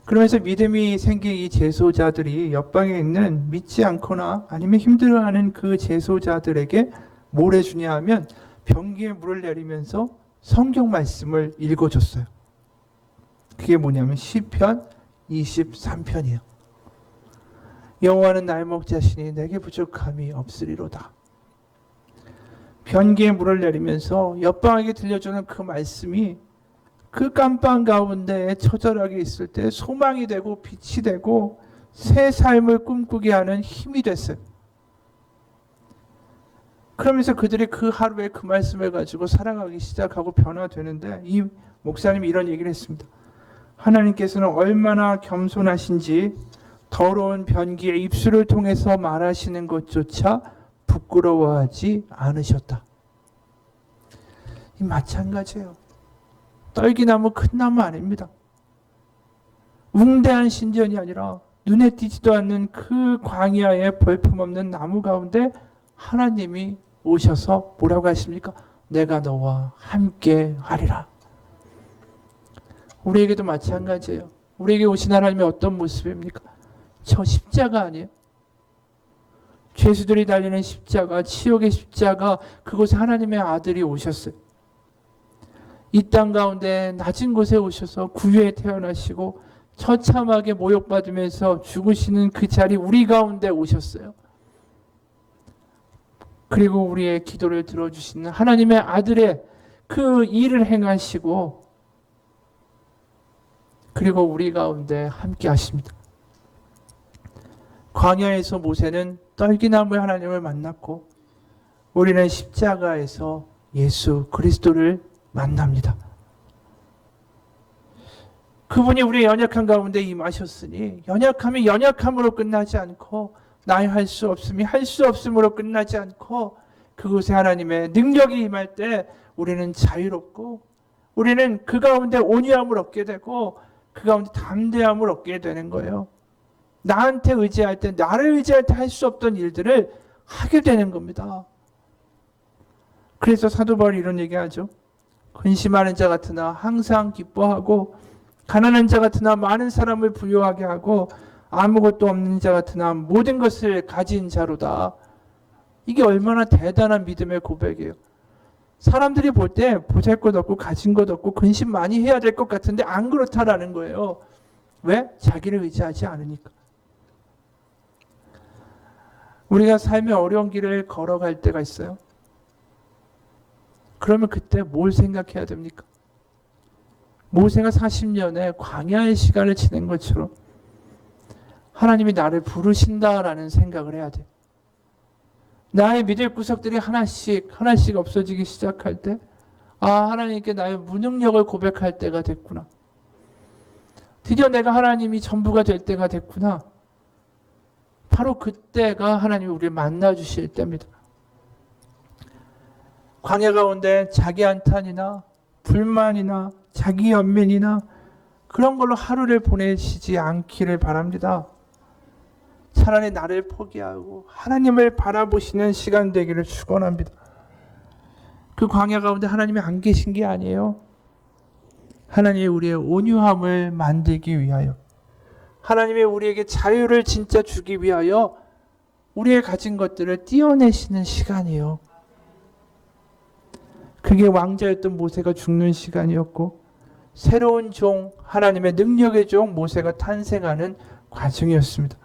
그러면서 믿음이 생긴 이 재소자들이 옆방에 있는 믿지 않거나 아니면 힘들어하는 그 재소자들에게 뭘 해주냐 하면 변기에 물을 내리면서 성경 말씀을 읽어줬어요. 그게 뭐냐면 시편 23편이에요. 여호와는 나의 목자시니 내게 부족함이 없으리로다. 변기에 물을 내리면서 옆방에게 들려주는 그 말씀이 그 깜빵 가운데 처절하게 있을 때 소망이 되고 빛이 되고 새 삶을 꿈꾸게 하는 힘이 됐어요. 그러면서 그들이 그 하루에 그 말씀을 가지고 살아가기 시작하고 변화되는데 이 목사님이 이런 얘기를 했습니다. 하나님께서는 얼마나 겸손하신지 더러운 변기에 입술을 통해서 말하시는 것조차 부끄러워하지 않으셨다. 이 마찬가지예요. 떨기나무 큰 나무 아닙니다. 웅대한 신전이 아니라 눈에 띄지도 않는 그 광야의 볼품없는 나무 가운데 하나님이 오셔서 뭐라고 하십니까? 내가 너와 함께 하리라. 우리에게도 마찬가지예요. 우리에게 오신 하나님의 어떤 모습입니까? 저 십자가 아니에요? 죄수들이 달리는 십자가, 치욕의 십자가, 그곳에 하나님의 아들이 오셨어요. 이 땅 가운데 낮은 곳에 오셔서 구유에 태어나시고 처참하게 모욕받으면서 죽으시는 그 자리 우리 가운데 오셨어요. 그리고 우리의 기도를 들어주시는 하나님의 아들의 그 일을 행하시고 그리고 우리 가운데 함께 하십니다. 광야에서 모세는 떨기나무의 하나님을 만났고 우리는 십자가에서 예수 그리스도를 만납니다. 그분이 우리의 연약한 가운데 임하셨으니 연약함이 연약함으로 끝나지 않고 나의 할 수 없음이 할 수 없음으로 끝나지 않고 그곳에 하나님의 능력이 임할 때 우리는 자유롭고 우리는 그 가운데 온유함을 얻게 되고 그 가운데 담대함을 얻게 되는 거예요. 나한테 의지할 때 나를 의지할 때 할 수 없던 일들을 하게 되는 겁니다. 그래서 사도 바울이 이런 얘기하죠. 근심하는 자 같으나 항상 기뻐하고 가난한 자 같으나 많은 사람을 부유하게 하고 아무것도 없는 자 같으나 모든 것을 가진 자로다. 이게 얼마나 대단한 믿음의 고백이에요. 사람들이 볼 때 보잘것없고 가진 것 없고 근심 많이 해야 될 것 같은데 안 그렇다라는 거예요. 왜? 자기를 의지하지 않으니까. 우리가 삶의 어려운 길을 걸어갈 때가 있어요. 그러면 그때 뭘 생각해야 됩니까? 모세가 40년의 광야의 시간을 지낸 것처럼 하나님이 나를 부르신다라는 생각을 해야 돼. 나의 믿을 구석들이 하나씩 없어지기 시작할 때 하나님께 나의 무능력을 고백할 때가 됐구나. 드디어 내가 하나님이 전부가 될 때가 됐구나. 바로 그때가 하나님이 우리를 만나 주실 때입니다. 광야 가운데 자기 한탄이나 불만이나 자기 연민이나 그런 걸로 하루를 보내시지 않기를 바랍니다. 차라리 나를 포기하고 하나님을 바라보시는 시간 되기를 축원합니다. 그 광야 가운데 하나님이 안 계신 게 아니에요. 하나님이 우리의 온유함을 만들기 위하여, 하나님이 우리에게 자유를 진짜 주기 위하여 우리의 가진 것들을 떼어내시는 시간이에요. 그게 왕자였던 모세가 죽는 시간이었고 새로운 종, 하나님의 능력의 종 모세가 탄생하는 과정이었습니다.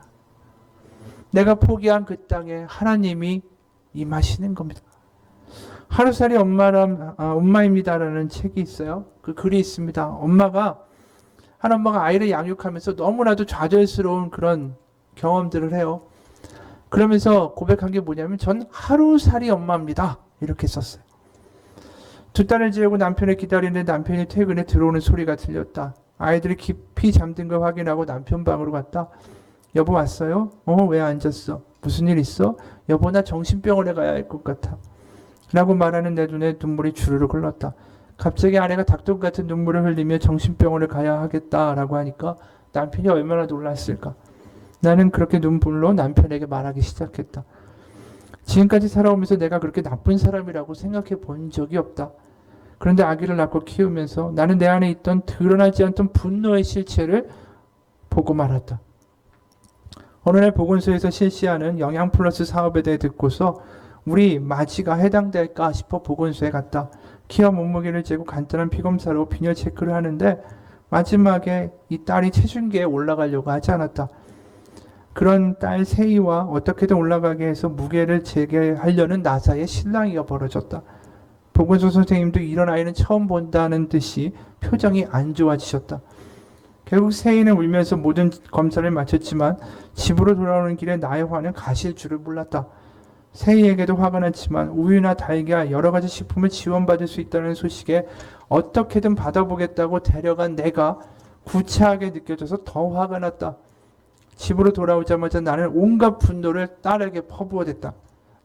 내가 포기한 그 땅에 하나님이 임하시는 겁니다. 하루살이 엄마입니다라는 책이 있어요. 그 글이 있습니다. 한 엄마가 아이를 양육하면서 너무나도 좌절스러운 그런 경험들을 해요. 그러면서 고백한 게 뭐냐면 전 하루살이 엄마입니다. 이렇게 썼어요. 2딸을 지우고 남편을 기다리는데 남편이 퇴근에 들어오는 소리가 들렸다. 아이들이 깊이 잠든 걸 확인하고 남편 방으로 갔다. 여보 왔어요? 왜 앉았어? 무슨 일 있어? 여보 나 정신병원에 가야 할 것 같아. 라고 말하는 내 눈에 눈물이 주르륵 흘렀다. 갑자기 아내가 닭똥 같은 눈물을 흘리며 정신병원을 가야 하겠다라고 하니까 남편이 얼마나 놀랐을까. 나는 그렇게 눈물로 남편에게 말하기 시작했다. 지금까지 살아오면서 내가 그렇게 나쁜 사람이라고 생각해 본 적이 없다. 그런데 아기를 낳고 키우면서 나는 내 안에 있던 드러나지 않던 분노의 실체를 보고 말았다. 어느 날 보건소에서 실시하는 영양 플러스 사업에 대해 듣고서 우리 마지가 해당될까 싶어 보건소에 갔다. 키와 몸무게를 재고 간단한 피검사로 비뇨 체크를 하는데 마지막에 이 딸이 체중계에 올라가려고 하지 않았다. 그런 딸 세이와 어떻게든 올라가게 해서 무게를 재게하려는 나사의 실랑이가 벌어졌다. 보건소 선생님도 이런 아이는 처음 본다는 듯이 표정이 안 좋아지셨다. 결국 세이는 울면서 모든 검사를 마쳤지만 집으로 돌아오는 길에 나의 화는 가실 줄을 몰랐다. 세이에게도 화가 났지만 우유나 달걀 여러 가지 식품을 지원받을 수 있다는 소식에 어떻게든 받아보겠다고 데려간 내가 구차하게 느껴져서 더 화가 났다. 집으로 돌아오자마자 나는 온갖 분노를 딸에게 퍼부어댔다.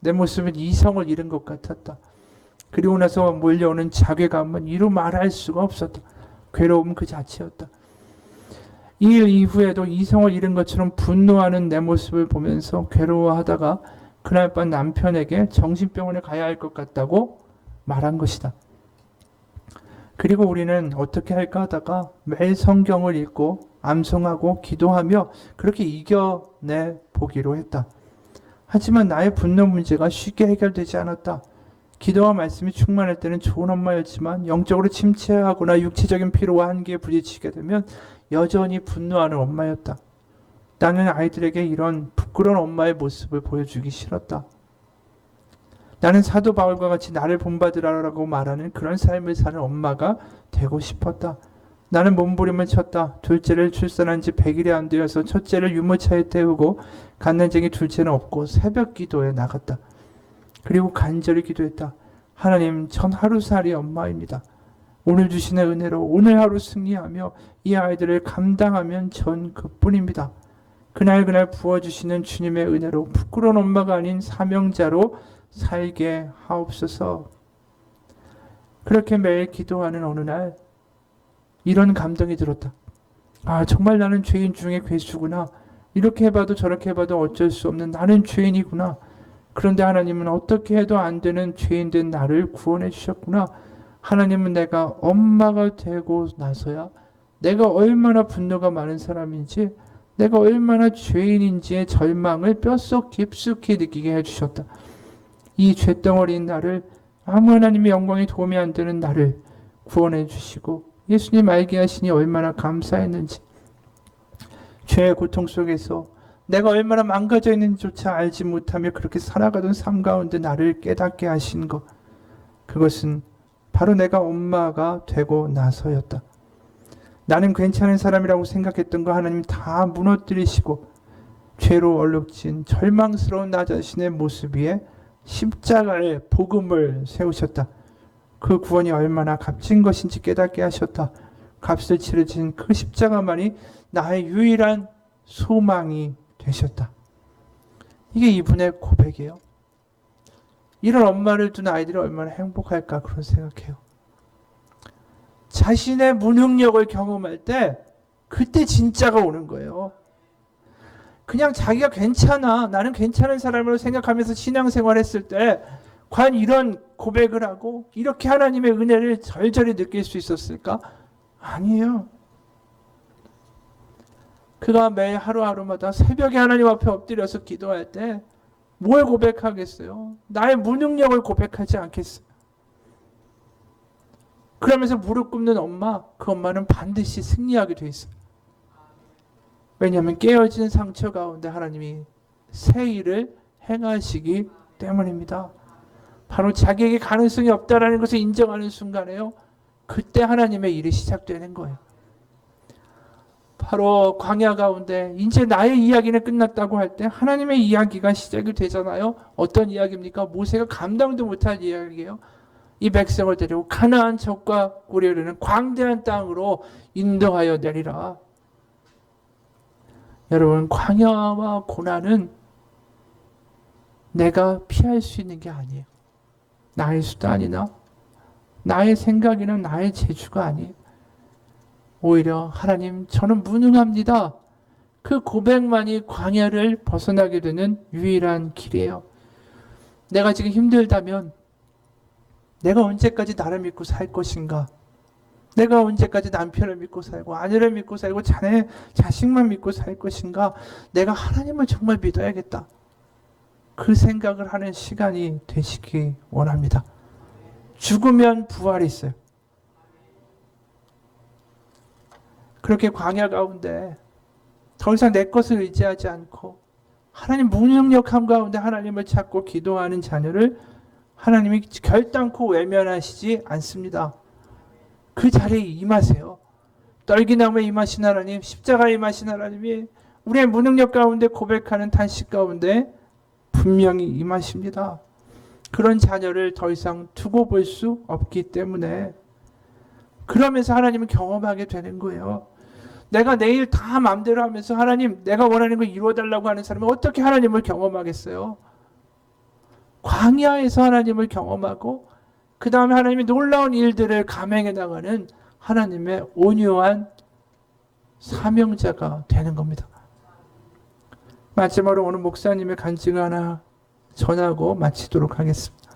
내 모습은 이성을 잃은 것 같았다. 그리고 나서 몰려오는 자괴감은 이루 말할 수가 없었다. 괴로움 그 자체였다. 이 일 이후에도 이성을 잃은 것처럼 분노하는 내 모습을 보면서 괴로워하다가 그날 밤 남편에게 정신병원에 가야 할 것 같다고 말한 것이다. 그리고 우리는 어떻게 할까 하다가 매일 성경을 읽고 암송하고 기도하며 그렇게 이겨내 보기로 했다. 하지만 나의 분노 문제가 쉽게 해결되지 않았다. 기도와 말씀이 충만할 때는 좋은 엄마였지만 영적으로 침체하거나 육체적인 피로와 한계에 부딪히게 되면 여전히 분노하는 엄마였다. 나는 아이들에게 이런 부끄러운 엄마의 모습을 보여주기 싫었다. 나는 사도 바울과 같이 나를 본받으라고 말하는 그런 삶을 사는 엄마가 되고 싶었다. 나는 몸부림을 쳤다. 둘째를 출산한 지 100일이 안 되어서 첫째를 유모차에 태우고 갓난쟁이 둘째는 없고 새벽 기도에 나갔다. 그리고 간절히 기도했다. 하나님, 전 하루살이 엄마입니다. 오늘 주시는 은혜로 오늘 하루 승리하며 이 아이들을 감당하면 전 그뿐입니다. 그날 부어주시는 주님의 은혜로 부끄러운 엄마가 아닌 사명자로 살게 하옵소서. 그렇게 매일 기도하는 어느 날 이런 감동이 들었다. 정말 나는 죄인 중에 괴수구나. 이렇게 해봐도 저렇게 해봐도 어쩔 수 없는 나는 죄인이구나. 그런데 하나님은 어떻게 해도 안 되는 죄인된 나를 구원해 주셨구나. 하나님은 내가 엄마가 되고 나서야 내가 얼마나 분노가 많은 사람인지 내가 얼마나 죄인인지의 절망을 뼛속 깊숙이 느끼게 해주셨다. 이 죄덩어리인 나를 아무 하나님의 영광에 도움이 안 되는 나를 구원해 주시고 예수님 알게 하시니 얼마나 감사했는지, 죄의 고통 속에서 내가 얼마나 망가져 있는지조차 알지 못하며 그렇게 살아가던 삶 가운데 나를 깨닫게 하신 것, 그것은 바로 내가 엄마가 되고 나서였다. 나는 괜찮은 사람이라고 생각했던 거 하나님 다 무너뜨리시고 죄로 얼룩진 절망스러운 나 자신의 모습 위에 십자가의 복음을 세우셨다. 그 구원이 얼마나 값진 것인지 깨닫게 하셨다. 값을 치르신 그 십자가만이 나의 유일한 소망이 되셨다. 이게 이분의 고백이에요. 이런 엄마를 둔 아이들이 얼마나 행복할까 그런 생각해요. 자신의 무능력을 경험할 때 그때 진짜가 오는 거예요. 그냥 자기가 괜찮아, 나는 괜찮은 사람으로 생각하면서 신앙생활 했을 때 과연 이런 고백을 하고 이렇게 하나님의 은혜를 절절히 느낄 수 있었을까? 아니에요. 그가 매일 하루하루마다 새벽에 하나님 앞에 엎드려서 기도할 때 뭘 고백하겠어요? 나의 무능력을 고백하지 않겠어요? 그러면서 무릎 꿇는 엄마, 그 엄마는 반드시 승리하게 돼 있어요. 왜냐하면 깨어진 상처 가운데 하나님이 새 일을 행하시기 때문입니다. 바로 자기에게 가능성이 없다라는 것을 인정하는 순간에요, 그때 하나님의 일이 시작되는 거예요. 바로 광야 가운데 이제 나의 이야기는 끝났다고 할 때 하나님의 이야기가 시작이 되잖아요. 어떤 이야기입니까? 모세가 감당도 못할 이야기예요. 이 백성을 데리고 가나안 적과 꿀이 흐르는 광대한 땅으로 인도하여 내리라. 여러분, 광야와 고난은 내가 피할 수 있는 게 아니에요. 나의 수단이나 나의 생각이나 나의 재주가 아니에요. 오히려 하나님, 저는 무능합니다. 그 고백만이 광야를 벗어나게 되는 유일한 길이에요. 내가 지금 힘들다면 내가 언제까지 나를 믿고 살 것인가? 내가 언제까지 남편을 믿고 살고 아내를 믿고 살고 자식만 믿고 살 것인가? 내가 하나님을 정말 믿어야겠다. 그 생각을 하는 시간이 되시기 원합니다. 죽으면 부활이 있어요. 그렇게 광야 가운데 더 이상 내 것을 의지하지 않고 하나님 무능력함 가운데 하나님을 찾고 기도하는 자녀를 하나님이 결단코 외면하시지 않습니다. 그 자리에 임하세요. 떨기나무에 임하신 하나님, 십자가에 임하신 하나님이 우리의 무능력 가운데 고백하는 탄식 가운데 분명히 임하십니다. 그런 자녀를 더 이상 두고 볼 수 없기 때문에 그러면서 하나님을 경험하게 되는 거예요. 내가 내일 다 마음대로 하면서 하나님 내가 원하는 걸 이루어달라고 하는 사람은 어떻게 하나님을 경험하겠어요? 광야에서 하나님을 경험하고 그 다음에 하나님의 놀라운 일들을 감행해 나가는 하나님의 온유한 사명자가 되는 겁니다. 마지막으로 오늘 목사님의 간증을 하나 전하고 마치도록 하겠습니다.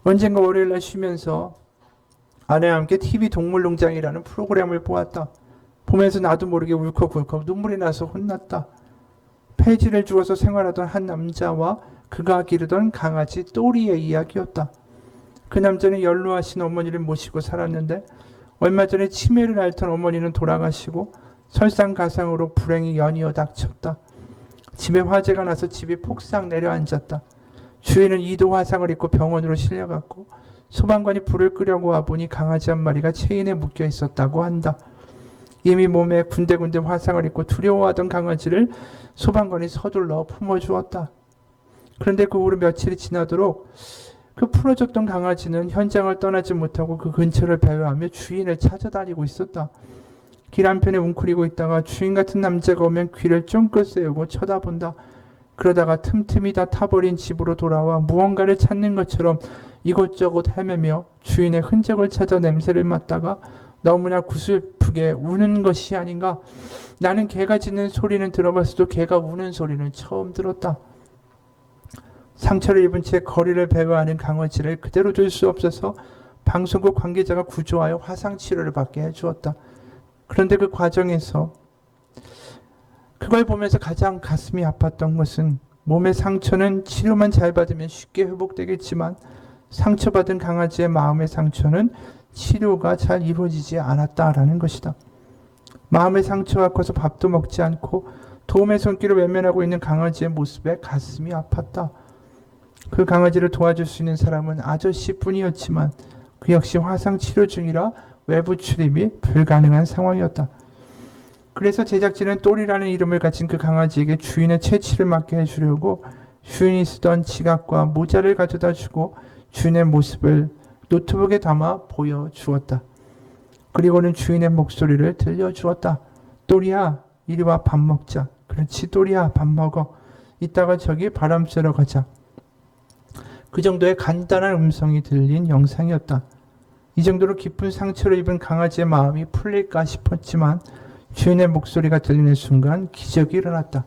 언젠가 월요일날 쉬면서 아내와 함께 TV 동물농장이라는 프로그램을 보았다. 보면서 나도 모르게 울컥울컥 눈물이 나서 혼났다. 폐지를 주어서 생활하던 한 남자와 그가 기르던 강아지 또리의 이야기였다. 그 남자는 연로하신 어머니를 모시고 살았는데 얼마 전에 치매를 앓던 어머니는 돌아가시고 설상가상으로 불행이 연이어 닥쳤다. 집에 화재가 나서 집이 폭삭 내려앉았다. 주인은 2도 화상을 입고 병원으로 실려갔고 소방관이 불을 끄려고 와보니 강아지 한 마리가 체인에 묶여 있었다고 한다. 이미 몸에 군데군데 화상을 입고 두려워하던 강아지를 소방관이 서둘러 품어주었다. 그런데 그 후로 며칠이 지나도록 그 풀어줬던 강아지는 현장을 떠나지 못하고 그 근처를 배회하며 주인을 찾아다니고 있었다. 길 한편에 웅크리고 있다가 주인 같은 남자가 오면 귀를 쫑긋 세우고 쳐다본다. 그러다가 틈틈이 다 타버린 집으로 돌아와 무언가를 찾는 것처럼 이곳저곳 헤매며 주인의 흔적을 찾아 냄새를 맡다가 너무나 구슬프게 우는 것이 아닌가. 나는 개가 짖는 소리는 들어봤어도 개가 우는 소리는 처음 들었다. 상처를 입은 채 거리를 배회하는 강아지를 그대로 둘 수 없어서 방송국 관계자가 구조하여 화상 치료를 받게 해주었다. 그런데 그 과정에서 그걸 보면서 가장 가슴이 아팠던 것은 몸의 상처는 치료만 잘 받으면 쉽게 회복되겠지만 상처받은 강아지의 마음의 상처는 치료가 잘 이루어지지 않았다라는 것이다. 마음의 상처가 커서 밥도 먹지 않고 도움의 손길을 외면하고 있는 강아지의 모습에 가슴이 아팠다. 그 강아지를 도와줄 수 있는 사람은 아저씨뿐이었지만 그 역시 화상 치료 중이라 외부 출입이 불가능한 상황이었다. 그래서 제작진은 또리라는 이름을 가진 그 강아지에게 주인의 채취를 맡게 해주려고 주인이 쓰던 지갑과 모자를 가져다 주고 주인의 모습을 노트북에 담아 보여주었다. 그리고는 주인의 목소리를 들려주었다. 또리야, 이리 와 밥 먹자. 그렇지, 또리야, 밥 먹어. 이따가 저기 바람 쐬러 가자. 그 정도의 간단한 음성이 들린 영상이었다. 이 정도로 깊은 상처를 입은 강아지의 마음이 풀릴까 싶었지만 주인의 목소리가 들리는 순간 기적이 일어났다.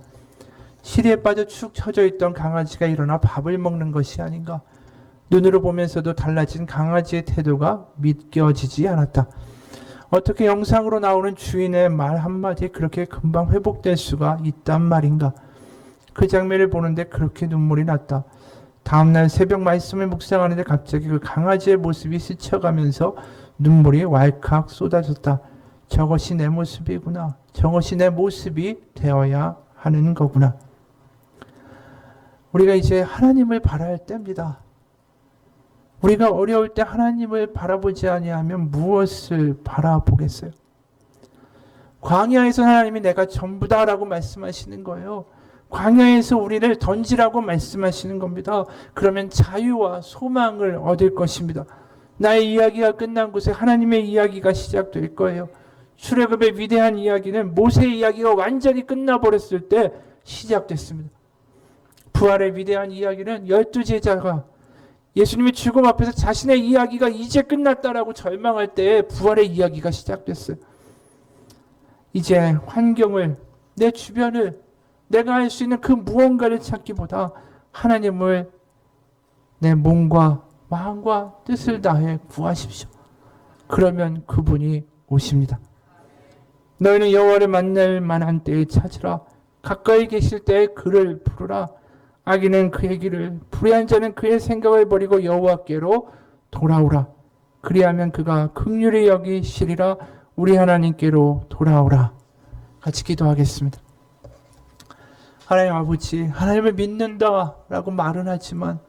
시리에 빠져 축 처져 있던 강아지가 일어나 밥을 먹는 것이 아닌가. 눈으로 보면서도 달라진 강아지의 태도가 믿겨지지 않았다. 어떻게 영상으로 나오는 주인의 말 한마디에 그렇게 금방 회복될 수가 있단 말인가. 그 장면을 보는데 그렇게 눈물이 났다. 다음날 새벽 말씀을 묵상하는데 갑자기 그 강아지의 모습이 스쳐가면서 눈물이 왈칵 쏟아졌다. 저것이 내 모습이구나. 저것이 내 모습이 되어야 하는 거구나. 우리가 이제 하나님을 바라할 때입니다. 우리가 어려울 때 하나님을 바라보지 아니하면 무엇을 바라보겠어요? 광야에서 하나님이 내가 전부다라고 말씀하시는 거예요. 광야에서 우리를 던지라고 말씀하시는 겁니다. 그러면 자유와 소망을 얻을 것입니다. 나의 이야기가 끝난 곳에 하나님의 이야기가 시작될 거예요. 출애굽의 위대한 이야기는 모세의 이야기가 완전히 끝나버렸을 때 시작됐습니다. 부활의 위대한 이야기는 12제자가 예수님이 죽음 앞에서 자신의 이야기가 이제 끝났다라고 절망할 때에 부활의 이야기가 시작됐어요. 이제 환경을, 내 주변을, 내가 할 수 있는 그 무언가를 찾기보다 하나님을 내 몸과 마음과 뜻을 다해 구하십시오. 그러면 그분이 오십니다. 너희는 여호와를 만날 만한 때에 찾으라. 가까이 계실 때에 그를 부르라. 악인은 그의 길을, 불의한 자는 그의 생각을 버리고 여호와께로 돌아오라. 그리하면 그가 긍휼히 여기시리라. 우리 하나님께로 돌아오라. 같이 기도하겠습니다. 하나님 아버지, 하나님을 믿는다라고 말은 하지만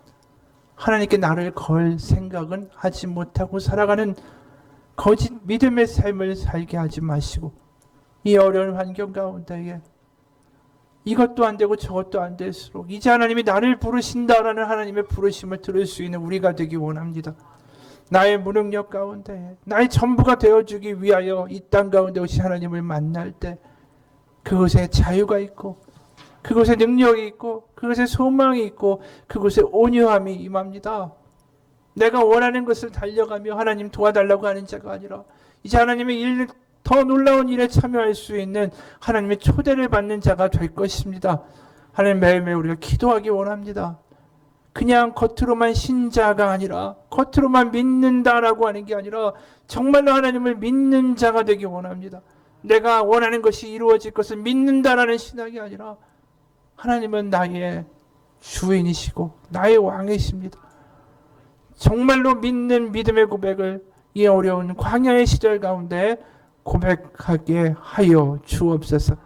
하나님께 나를 걸 생각은 하지 못하고 살아가는 거짓 믿음의 삶을 살게 하지 마시고, 이 어려운 환경 가운데에 이것도 안 되고 저것도 안 될수록 이제 하나님이 나를 부르신다라는 하나님의 부르심을 들을 수 있는 우리가 되기 원합니다. 나의 무능력 가운데 나의 전부가 되어주기 위하여 이 땅 가운데 오신 하나님을 만날 때 그곳에 자유가 있고, 그곳에 능력이 있고, 그곳에 소망이 있고, 그곳에 온유함이 임합니다. 내가 원하는 것을 달려가며 하나님 도와달라고 하는 자가 아니라 이제 하나님의 일, 더 놀라운 일에 참여할 수 있는 하나님의 초대를 받는 자가 될 것입니다. 하나님, 매일매일 우리가 기도하기 원합니다. 그냥 겉으로만 신자가 아니라, 겉으로만 믿는다라고 하는 게 아니라 정말로 하나님을 믿는 자가 되기 원합니다. 내가 원하는 것이 이루어질 것을 믿는다라는 신앙이 아니라 하나님은 나의 주인이시고 나의 왕이십니다. 정말로 믿는 믿음의 고백을 이 어려운 광야의 시절 가운데 고백하게 하여 주옵소서.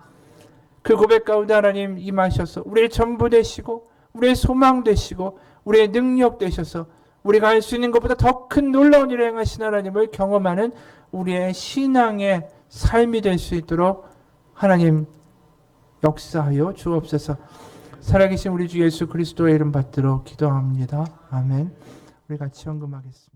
그 고백 가운데 하나님 임하셔서 우리의 전부 되시고, 우리의 소망 되시고, 우리의 능력 되셔서 우리가 할 수 있는 것보다 더 큰 놀라운 일을 행하신 하나님을 경험하는 우리의 신앙의 삶이 될 수 있도록 하나님 역사하여 주옵소서. 살아계신 우리 주 예수 그리스도의 이름 받들어 기도합니다. 아멘. 우리 같이 헌금하겠습니다.